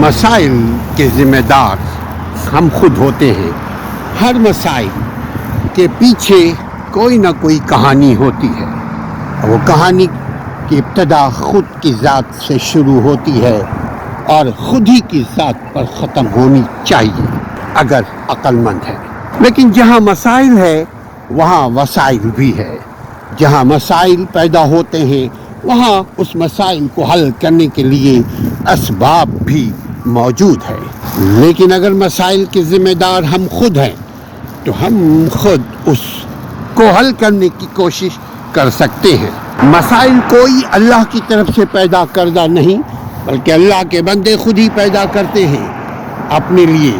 مسائل کے ذمہ دار ہم خود ہوتے ہیں. ہر مسائل کے پیچھے کوئی نہ کوئی کہانی ہوتی ہے. وہ کہانی کی ابتدا خود کی ذات سے شروع ہوتی ہے اور خود ہی کی ذات پر ختم ہونی چاہیے اگر عقل مند ہے. لیکن جہاں مسائل ہے وہاں وسائل بھی ہے. جہاں مسائل پیدا ہوتے ہیں وہاں اس مسائل کو حل کرنے کے لیے اسباب بھی موجود ہے. لیکن اگر مسائل کے ذمہ دار ہم خود ہیں تو ہم خود اس کو حل کرنے کی کوشش کر سکتے ہیں. مسائل کوئی اللہ کی طرف سے پیدا کردہ نہیں بلکہ اللہ کے بندے خود ہی پیدا کرتے ہیں اپنے لیے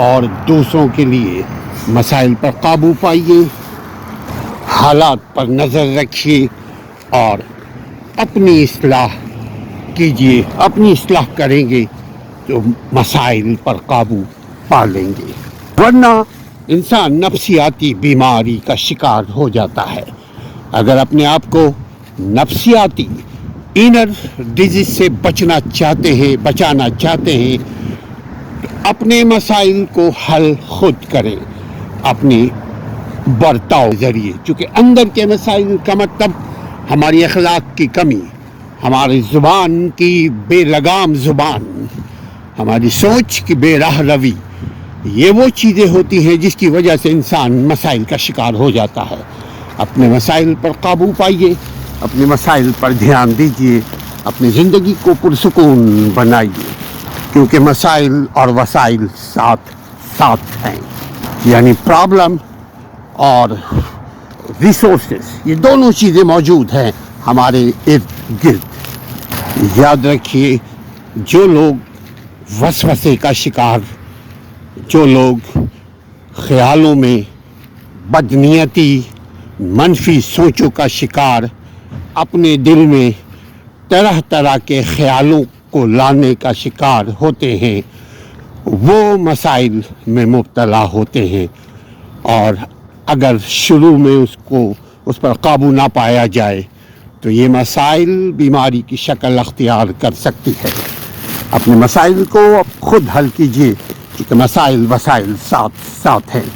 اور دوسروں کے لیے. مسائل پر قابو پائیے، حالات پر نظر رکھیے اور اپنی اصلاح کیجیے. اپنی اصلاح کریں گے تو مسائل پر قابو پا لیں گے، ورنہ انسان نفسیاتی بیماری کا شکار ہو جاتا ہے. اگر اپنے آپ کو نفسیاتی انر ڈیزیز سے بچانا چاہتے ہیں تو اپنے مسائل کو حل خود کریں اپنی برتاؤ ذریعے. چونکہ اندر کے مسائل کا مطلب ہماری اخلاق کی کمی، ہماری زبان کی بے لگام زبان، ہماری سوچ کی بے راہ روی، یہ وہ چیزیں ہوتی ہیں جس کی وجہ سے انسان مسائل کا شکار ہو جاتا ہے. اپنے مسائل پر قابو پائیے، اپنے مسائل پر دھیان دیجیے، اپنی زندگی کو پرسکون بنائیے، کیونکہ مسائل اور وسائل ساتھ ساتھ ہیں. یعنی پرابلم اور ریسورسز، یہ دونوں چیزیں موجود ہیں ہمارے ارد گرد. یاد رکھیے، جو لوگ وسوسے کا شکار، جو لوگ خیالوں میں بدنیتی منفی سوچوں کا شکار، اپنے دل میں طرح طرح کے خیالوں کو لانے کا شکار ہوتے ہیں، وہ مسائل میں مبتلا ہوتے ہیں. اور اگر شروع میں اس پر قابو نہ پایا جائے تو یہ مسائل بیماری کی شکل اختیار کر سکتی ہے. اپنے مسائل کو خود حل کیجیے کیونکہ مسائل وسائل ساتھ ساتھ ہیں.